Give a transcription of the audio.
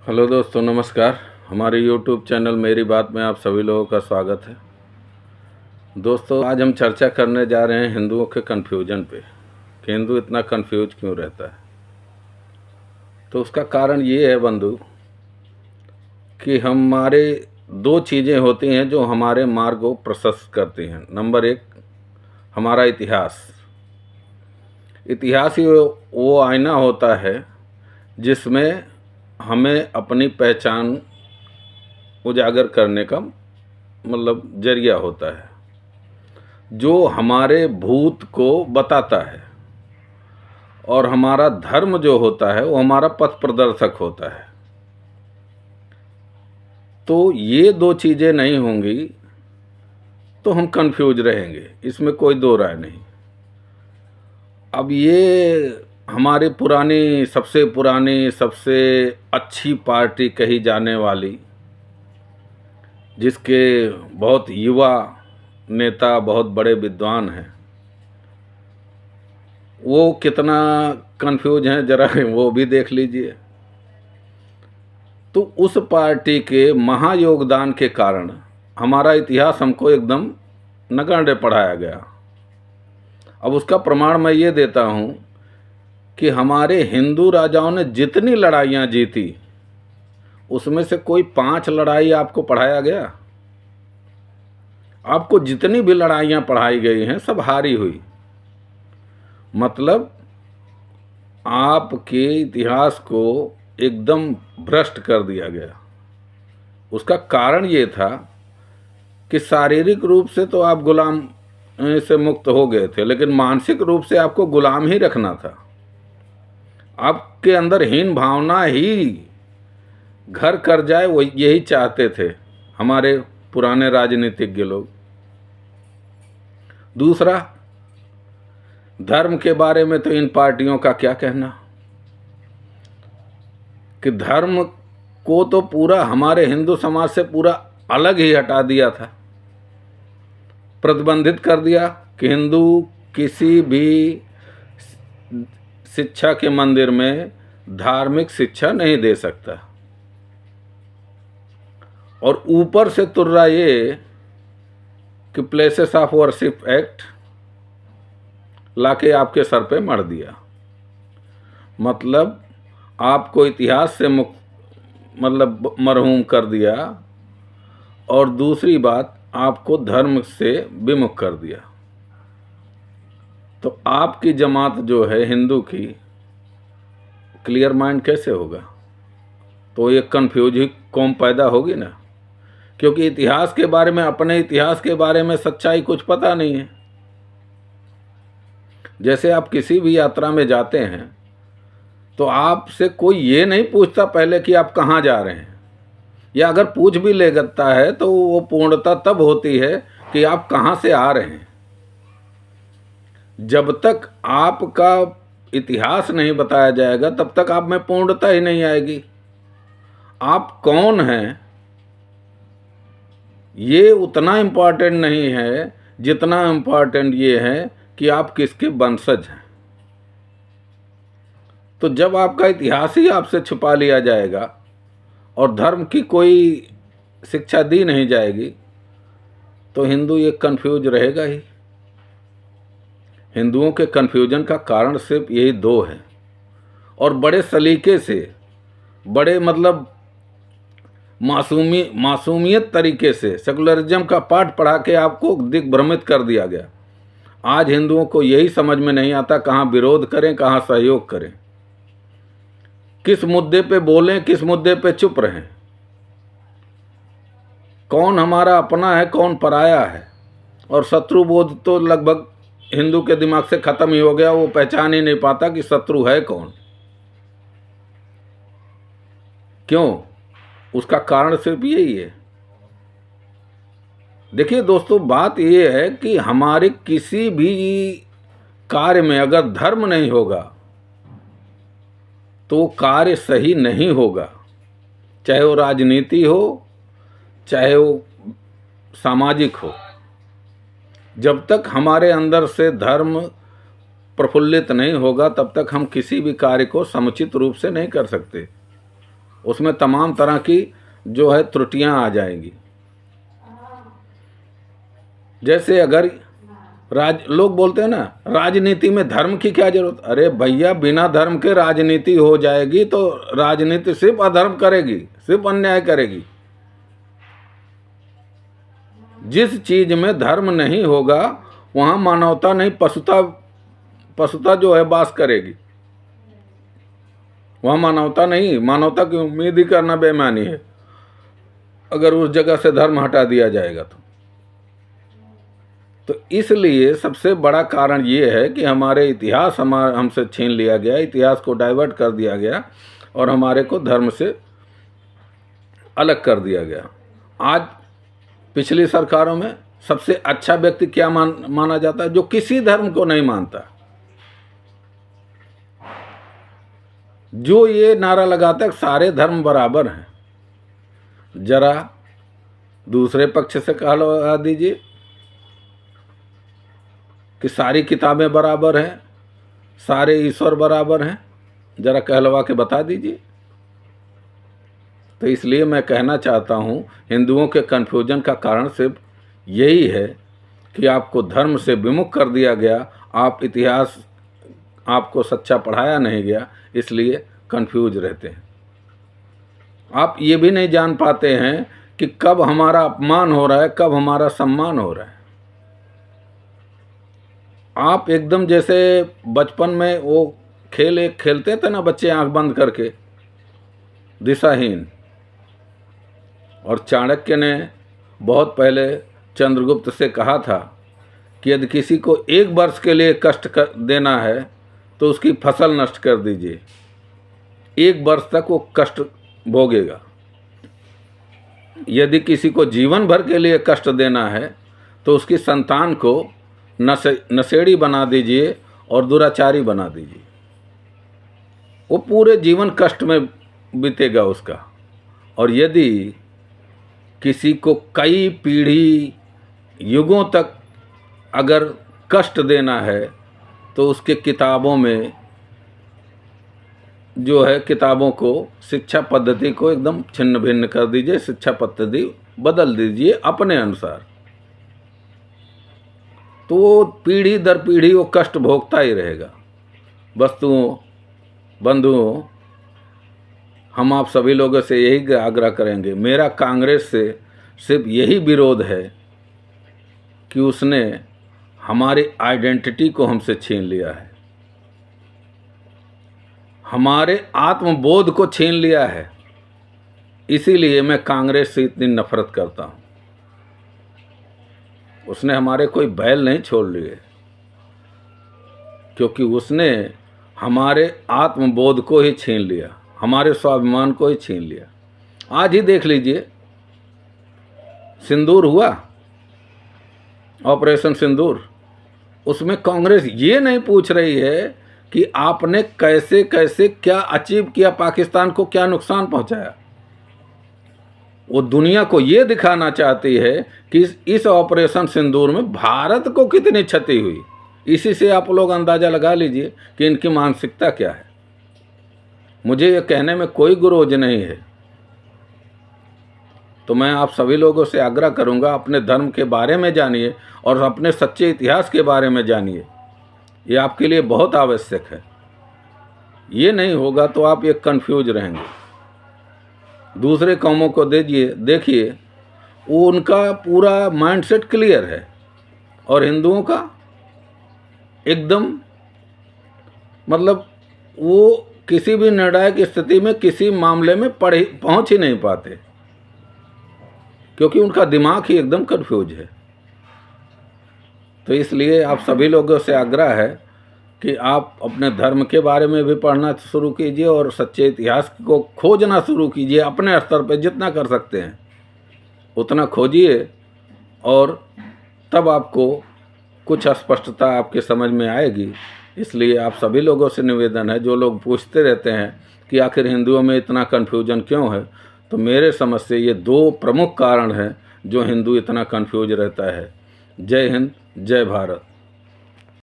Hello दोस्तों, नमस्कार। हमारे यूट्यूब चैनल मेरी बात में आप सभी लोगों का स्वागत है। दोस्तों, आज हम चर्चा करने जा रहे हैं हिंदुओं के कन्फ्यूजन पे कि हिंदू इतना कन्फ्यूज क्यों रहता है। तो उसका कारण ये है बंधु कि हमारे दो चीज़ें होती हैं जो हमारे मार्ग को प्रशस्त करती हैं। नंबर एक, हमारा इतिहास। इतिहास ही वो आईना होता है जिसमें हमें अपनी पहचान उजागर करने का जरिया होता है, जो हमारे भूत को बताता है। और हमारा धर्म जो होता है वो हमारा पथ प्रदर्शक होता है। तो ये दो चीज़ें नहीं होंगी तो हम कंफ्यूज रहेंगे, इसमें कोई दो राय नहीं। अब ये हमारी पुरानी सबसे अच्छी पार्टी कही जाने वाली, जिसके बहुत युवा नेता बहुत बड़े विद्वान हैं, वो कितना कंफ्यूज हैं जरा वो भी देख लीजिए। तो उस पार्टी के महायोगदान के कारण हमारा इतिहास हमको एकदम नगण्य पढ़ाया गया। अब उसका प्रमाण मैं ये देता हूँ कि हमारे हिंदू राजाओं ने जितनी लड़ाइयाँ जीती उसमें से कोई 5 लड़ाई आपको पढ़ाया गया? आपको जितनी भी लड़ाइयाँ पढ़ाई गई हैं सब हारी हुई। मतलब आपके इतिहास को एकदम भ्रष्ट कर दिया गया। उसका कारण ये था कि शारीरिक रूप से तो आप गुलाम से मुक्त हो गए थे, लेकिन मानसिक रूप से आपको गुलाम ही रखना था। आपके अंदर हीन भावना ही घर कर जाए, वो यही चाहते थे हमारे पुराने राजनीतिज्ञ लोग। दूसरा, धर्म के बारे में तो इन पार्टियों का क्या कहना कि धर्म को तो पूरा हमारे हिंदू समाज से पूरा अलग ही हटा दिया था, प्रतिबंधित कर दिया कि हिंदू किसी भी शिक्षा के मंदिर में धार्मिक शिक्षा नहीं दे सकता। और ऊपर से तुर्रा ये कि प्लेसेस ऑफ वर्शिप एक्ट लाके आपके सर पे मढ़ दिया। मतलब आपको इतिहास से मरहूम कर दिया। और दूसरी बात, आपको धर्म से विमुख कर दिया। तो आपकी जमात जो है हिंदू की, क्लियर माइंड कैसे होगा? तो ये कन्फ्यूज ही कौम पैदा होगी ना, क्योंकि इतिहास के बारे में, अपने इतिहास के बारे में सच्चाई कुछ पता नहीं है। जैसे आप किसी भी यात्रा में जाते हैं तो आपसे कोई ये नहीं पूछता पहले कि आप कहाँ जा रहे हैं, या अगर पूछ भी लेता है तो वो पूर्णता तब होती है कि आप कहाँ से आ रहे हैं। जब तक आपका इतिहास नहीं बताया जाएगा तब तक आप में पूर्णता ही नहीं आएगी। आप कौन हैं ये उतना इम्पॉर्टेंट नहीं है जितना इम्पॉर्टेंट ये है कि आप किसके वंशज हैं। तो जब आपका इतिहास ही आपसे छुपा लिया जाएगा और धर्म की कोई शिक्षा दी नहीं जाएगी तो हिंदू ये कन्फ्यूज रहेगा ही। हिंदुओं के कन्फ्यूजन का कारण सिर्फ यही दो है, और बड़े सलीके से, बड़े मासूमियत तरीके से सेकुलरिज्म का पाठ पढ़ा के आपको दिग्भ्रमित कर दिया गया। आज हिंदुओं को यही समझ में नहीं आता कहाँ विरोध करें, कहाँ सहयोग करें, किस मुद्दे पे बोलें, किस मुद्दे पे चुप रहें, कौन हमारा अपना है, कौन पराया है। और शत्रु बोध तो लगभग हिंदू के दिमाग से खत्म ही हो गया। वो पहचान ही नहीं पाता कि शत्रु है कौन। क्यों? उसका कारण सिर्फ यही है। देखिए दोस्तों, बात ये है कि हमारे किसी भी कार्य में अगर धर्म नहीं होगा तो कार्य सही नहीं होगा। चाहे वो राजनीति हो, चाहे वो सामाजिक हो। जब तक हमारे अंदर से धर्म प्रफुल्लित नहीं होगा तब तक हम किसी भी कार्य को समुचित रूप से नहीं कर सकते। उसमें तमाम तरह की जो है त्रुटियां आ जाएंगी। जैसे अगर लोग बोलते हैं ना राजनीति में धर्म की क्या जरूरत। अरे भैया, बिना धर्म के राजनीति हो जाएगी तो राजनीति सिर्फ अधर्म करेगी, सिर्फ अन्याय करेगी। जिस चीज में धर्म नहीं होगा वहां मानवता नहीं, पशुता जो है वास करेगी। वहां मानवता नहीं, मानवता की उम्मीद ही करना बेईमानी है अगर उस जगह से धर्म हटा दिया जाएगा तो इसलिए सबसे बड़ा कारण ये है कि हमारे इतिहास हमसे छीन लिया गया, इतिहास को डाइवर्ट कर दिया गया और हमारे को धर्म से अलग कर दिया गया। आज पिछली सरकारों में सबसे अच्छा व्यक्ति क्या माना जाता है? जो किसी धर्म को नहीं मानता, जो ये नारा लगाता है सारे धर्म बराबर हैं। जरा दूसरे पक्ष से कहलवा दीजिए कि सारी किताबें बराबर हैं, सारे ईश्वर बराबर हैं, जरा कहलवा के बता दीजिए। तो इसलिए मैं कहना चाहता हूँ हिंदुओं के कन्फ्यूजन का कारण सिर्फ यही है कि आपको धर्म से विमुख कर दिया गया, आप इतिहास आपको सच्चा पढ़ाया नहीं गया, इसलिए कन्फ्यूज रहते हैं। आप ये भी नहीं जान पाते हैं कि कब हमारा अपमान हो रहा है, कब हमारा सम्मान हो रहा है। आप एकदम जैसे बचपन में वो खेल खेलते थे ना बच्चे आंख बंद करके, दिशाहीन। और चाणक्य ने बहुत पहले चंद्रगुप्त से कहा था कि यदि किसी को 1 वर्ष के लिए कष्ट देना है तो उसकी फसल नष्ट कर दीजिए, 1 वर्ष तक वो कष्ट भोगेगा। यदि किसी को जीवन भर के लिए कष्ट देना है तो उसकी संतान को नशेड़ी बना दीजिए और दुराचारी बना दीजिए, वो पूरे जीवन कष्ट में बीतेगा उसका। और यदि किसी को कई पीढ़ी युगों तक अगर कष्ट देना है तो उसके किताबों में जो है, किताबों को, शिक्षा पद्धति को एकदम छिन्न भिन्न कर दीजिए, शिक्षा पद्धति बदल दीजिए अपने अनुसार। तो वो पीढ़ी दर पीढ़ी वो कष्ट भोगता ही रहेगा। वस्तुओं, बंधुओं, हम आप सभी लोगों से यही आग्रह करेंगे, मेरा कांग्रेस से सिर्फ यही विरोध है कि उसने हमारी आइडेंटिटी को हमसे छीन लिया है, हमारे आत्मबोध को छीन लिया है। इसीलिए मैं कांग्रेस से इतनी नफरत करता हूँ। उसने हमारे कोई बैल नहीं छोड़ लिए, क्योंकि उसने हमारे आत्मबोध को ही छीन लिया, हमारे स्वाभिमान को ही छीन लिया। आज ही देख लीजिए, सिंदूर हुआ, ऑपरेशन सिंदूर, उसमें कांग्रेस ये नहीं पूछ रही है कि आपने कैसे कैसे क्या अचीव किया, पाकिस्तान को क्या नुकसान पहुंचाया। वो दुनिया को ये दिखाना चाहती है कि इस ऑपरेशन सिंदूर में भारत को कितनी क्षति हुई। इसी से आप लोग अंदाज़ा लगा लीजिए कि इनकी मानसिकता क्या है। मुझे ये कहने में कोई गुरोज नहीं है। तो मैं आप सभी लोगों से आग्रह करूंगा, अपने धर्म के बारे में जानिए और अपने सच्चे इतिहास के बारे में जानिए। ये आपके लिए बहुत आवश्यक है। ये नहीं होगा तो आप ये कन्फ्यूज रहेंगे। दूसरे कौमों को देखिए, वो उनका पूरा माइंडसेट क्लियर है और हिंदुओं का एकदम, मतलब वो किसी भी निर्णायक स्थिति में किसी मामले में पहुंच ही नहीं पाते, क्योंकि उनका दिमाग ही एकदम कन्फ्यूज है। तो इसलिए आप सभी लोगों से आग्रह है कि आप अपने धर्म के बारे में भी पढ़ना शुरू कीजिए और सच्चे इतिहास को खोजना शुरू कीजिए। अपने स्तर पर जितना कर सकते हैं उतना खोजिए और तब आपको कुछ स्पष्टता आपके समझ में आएगी। इसलिए आप सभी लोगों से निवेदन है, जो लोग पूछते रहते हैं कि आखिर हिंदुओं में इतना कन्फ्यूजन क्यों है, तो मेरे समझ से ये 2 प्रमुख कारण हैं जो हिंदू इतना कन्फ्यूज रहता है। जय हिंद, जय भारत।